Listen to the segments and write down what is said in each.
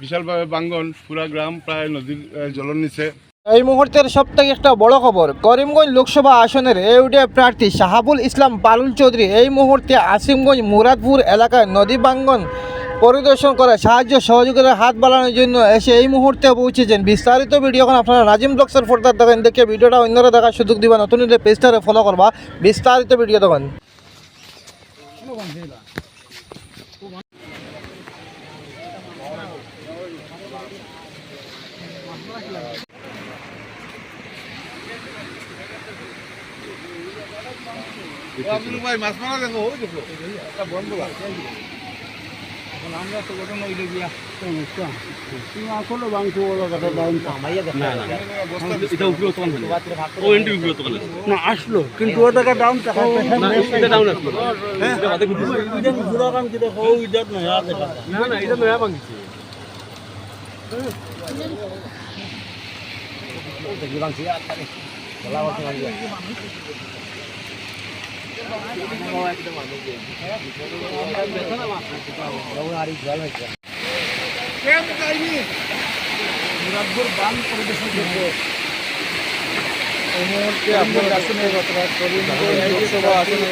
বিশালভাবে ভাঙ্গন, পুরা গ্রাম প্রায় নদীর জলের নিচে। এই মুহূর্তের সবথেকে একটা বড় খবর, করিমগঞ্জ লোকসভা আসনের ইউডিএফ প্রার্থী শাহাবুল ইসলাম পারুল চৌধুরী এই মুহূর্তে আসিমগঞ্জ মুরাদপুর এলাকায় নদী ভাঙ্গন পরিদর্শন করে সাহায্য সহযোগিতার হাত বাড়ানোর জন্য এসে এই মুহূর্তে পৌঁছেছেন। বিস্তারিত ভিডিও এখন আপনারা নাজিম ব্লগসের ফোরদার দেখেন, দেখে ভিডিওটা অন্যরা দেখার সুযোগ দিবা, নতুন পেজটারে ফলো করবা। বিস্তারিত ভিডিও দেখেন। আমরা তো ঘটনা হইলে গিয়া তুমি আসলে বাংশ না আসলো, কিন্তু ও টাকা ডাউন মুরাদপুর বান পরিদর্শন করবে এই মুহূর্তে আপনার আসনে লোকসভা আসনে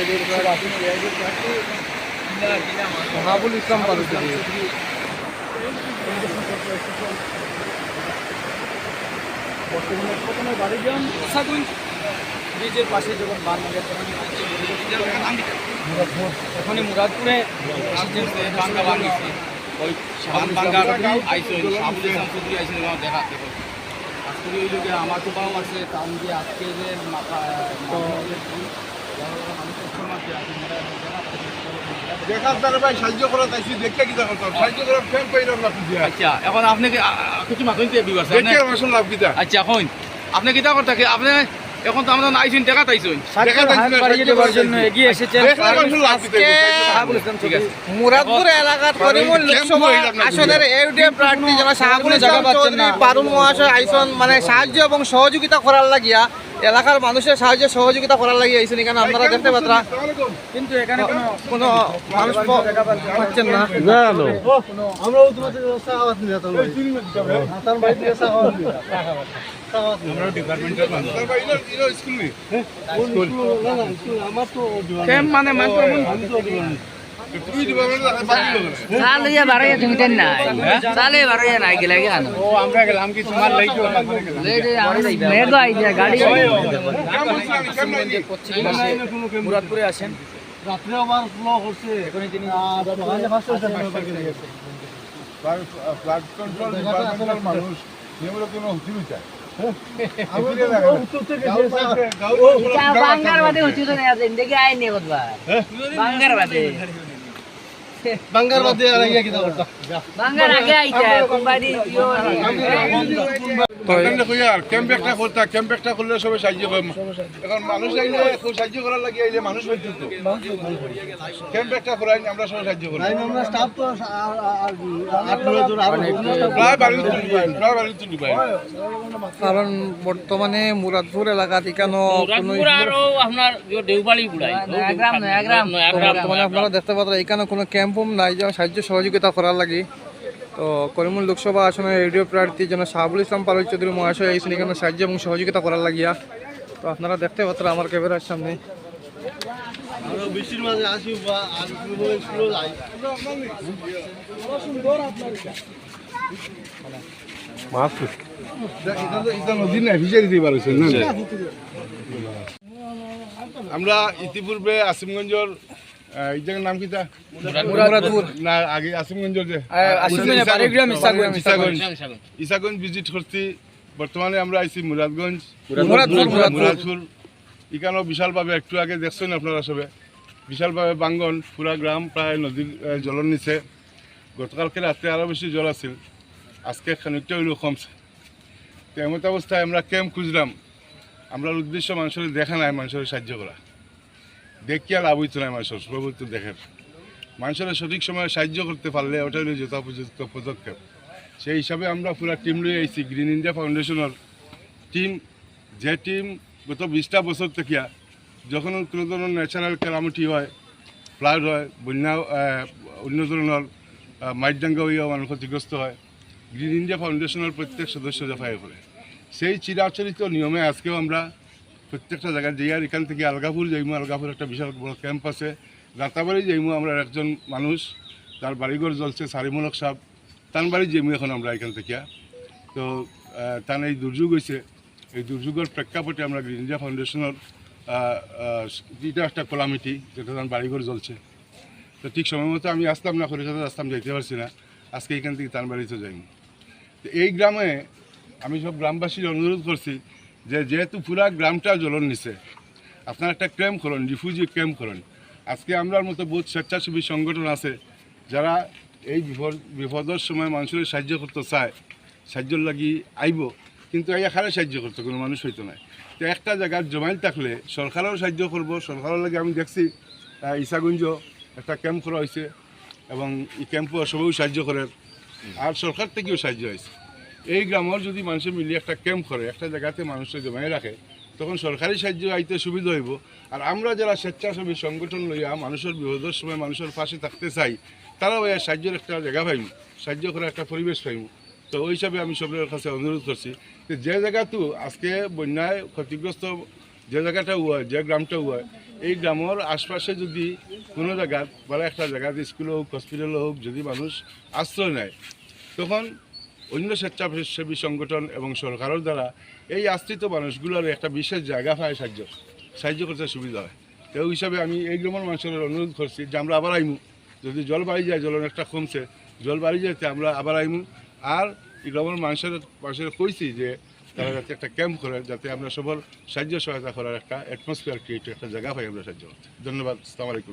শাহাবুল ইসলাম পারুল চৌধুরী বর্তমানে প্রথমে বাড়ি যান ব্রিজের পাশে যখন বান এখনই মুরাদপুরে বাঙ্গা বানিয়েছে ওই বাঙ্গা আইসে শাহাবুল ইসলাম চৌধুরী আইসে দেখা দেখো আজকে ওই লোকে আমার তো পাও আছে তাও যে আজকে যে সাহায্য করা চাইছি, দেখতে কি সাহায্য করার ফ্যান পাইলাম না। আচ্ছা এখন আপনি কিছু মাখন লাভ কিতা। আচ্ছা এখন আপনি কিতা করতে আপনি এখন তো আমরা আইসেন টাকা তাইছেন মুরাদপুর এলাকার করিমগঞ্জ লোকসভা আসনের ইউডিএফ প্রার্থী যারা শাহাবুল ইসলাম চৌধুরী পারুল মহাশয় আইসন মানে সাহায্য এবং সহযোগিতা করার লাগিয়া এলাকার মানুষের সাহায্য সহযোগিতা করার লাগিয়ে আইসেন। এখানে আপনারা দেখতে পাত্রা, কিন্তু এখানে কোনো মানুষ পাচ্ছেন না। মুরাদপুরে আসেন রাত্রে আবার ফ্লো করছে এখন তিনি মানুষ কোনো হুচি চায় বাঙ্গার বাদে হচ্ছে তো দেখে আয় নিয়ে বাঙ্গার বাদে বাঙ্গার বাদে আর আগে কিনা করতা বাঙ্গার আগে আইতা কোম্পানি ক্যাম্প একটা করতা, ক্যাম্প একটা করলে সবাই সাহায্য করে। এখন মানুষ আইলে খুব সাহায্য করার লাগে আইলে মানুষ হইতো ক্যাম্প একটা করাই আমরা সবাই সাহায্য করি। আমরা স্টাফ তো কারণ বর্তমানে মুরাদপুর এলাকাত এখানে বর্তমানে আপনারা দেখতে পাচ্ছেন এখানে কোনো ক্যাম্প নাই যে সাহায্য সহযোগিতা করার লাগে। তো করিমগঞ্জ লোকসভা আসনের ইউডিএফ প্রার্থী যেন শাহাবুল ইসলাম পারুল চৌধুরী মহাশয় আইসেন এখানে সাহায্য এবং সহযোগিতা করার লাগিয়া। তো আপনারা দেখতে পাচ্ছেন আমার ক্যামেরার সামনে আমরা ইতিপূর্বে আসিমগঞ্জের এই জায়গার নাম কিতা না আগে আসিমগঞ্জের যে ইসাগঞ্জ ভিজিট করছি। বর্তমানে আমরা আইছি মুরাদপুর। এখানেও বিশালভাবে একটু আগে দেখছেন আপনারা সবে বিশালভাবে ভাঙ্গন, পুরা গ্রাম প্রায় নদীর জলের নিচে। গতকালকে রাতে আরও বেশি জল আছিল, আজকে খানিকটা হইলেও কমছে। তো এমত অবস্থায় আমরা ক্যাম্প খুঁজলাম। আমরা উদ্দেশ্য মানুষের দেখা নাই, মানুষের সাহায্য করা। দেখিয়া লাভ হইতো না, মানুষের সর্বোচ্চ দেখেন মানুষের সঠিক সময়ে সাহায্য করতে পারলে ওটাই হলো যথোপযুক্ত পদক্ষেপ। সেই হিসাবে আমরা পুরা টিম লই আইছি, গ্রিন ইন্ডিয়া ফাউন্ডেশনের টিম, যে টিম গত 20টা বছর থেকে যখন কোনো ধরনের ন্যাচারাল ক্যালামিটি হয়, ফ্লাড হয়, বন্যা, অন্য ধরনের মাইটডাঙ্গা হইয়াও মানুষ ক্ষতিগ্রস্ত হয়। গ্রিন ইন্ডিয়া ফাউন্ডেশনের প্রত্যেক সদস্য দফায় করে সেই চিরাচরিত নিয়মে আজকেও আমরা প্রত্যেকটা জায়গায় যাই। আর এখান থেকে আলগাপুর যাইমু, আলগাপুর একটা বিশাল বড় ক্যাম্প আছে। রাতাবাড়ি যাইমু, আমরা একজন মানুষ তার বাড়িঘর জ্বলছে, সারিমূলক সাপ, তার বাড়ি যাইমু এখন আমরা এখান থেকে। তো তার এই দুর্যোগ হয়েছে, এই দুর্যোগের প্রেক্ষাপটে আমরা গ্রিন ইন্ডিয়া ফাউন্ডেশনের এটা একটা কলামিটি যেটা তার বাড়িঘর জ্বলছে। তো ঠিক সময় মতো আমি আসতাম না, করে আসতাম, যাইতে পারছি না। আজকে এখান থেকে তার বাড়িতে যাইনি। তো এই গ্রামে আমি সব গ্রামবাসীর অনুরোধ করছি যে যেহেতু পুরা গ্রামটা জ্বলন নিছে, আপনারা একটা ক্যাম্প করেন, রিফিউজি ক্যাম্প করেন। আজকে আমরার মতো বহুত স্বেচ্ছাসেবী সংগঠন আছে যারা এই বিপদের সময় মানুষের সাহায্য করতে চায়, সাহায্য লাগি আইব, কিন্তু এখানে সাহায্য করতে কোনো মানুষ হইতো না। তো একটা জায়গার জমাইল থাকলে সরকারও সাহায্য করব। সরকারের লাগে আমি দেখছি ইসাগঞ্জ একটা ক্যাম্প করা হয়েছে এবং এই ক্যাম্পও সবাই সাহায্য করে, আর সরকার থেকেও সাহায্য হয়েছে। এই গ্রামের যদি মানুষের মিলিয়ে একটা ক্যাম্প করে, একটা জায়গাতে মানুষের জমাই রাখে, তখন সরকারি সাহায্য আইতে সুবিধা হইব। আর আমরা যারা স্বেচ্ছাসেবী সংগঠন লইয়া মানুষের বিপদের সময় মানুষের পাশে থাকতে চাই, তারাও এই সাহায্যের একটা জায়গা পাইব, সাহায্য করার একটা পরিবেশ পাইব। তো ওই হিসাবে আমি সবের কাছে অনুরোধ করছি যে জায়গাতো আজকে বন্যায় ক্ষতিগ্রস্ত যে জায়গাটা হয়, যে গ্রামটা হয়, এই গ্রামের আশপাশে যদি কোনো জায়গা বড় একটা জায়গাতে স্কুল হোক, হসপিটাল হোক, যদি মানুষ আশ্রয় নেয়, তখন অন্য স্বেচ্ছাসেবী সংগঠন এবং সরকারের দ্বারা এই আশ্রিত মানুষগুলোর একটা বিশেষ জায়গা পায়, সাহায্য করতে সুবিধা হয়। তো ওই হিসাবে আমি এই গ্রামের মানুষের অনুরোধ করছি যে আমরা আবার আইমু, যদি জল বাড়ি যায়, জল অনেকটা কমছে, জল বাড়ি যাইতে আমরা আবার আইমু। আর এই গ্রামের মানুষের কইছি যে তারা যাতে একটা ক্যাম্প করে, যাতে আমরা সবার সাহায্য সহায়তা করার একটা অ্যাটমসফিয়ার ক্রিয়েট, একটা জায়গা পাই আমরা সাহায্য করতে। ধন্যবাদ। আসসালামু আলাইকুম।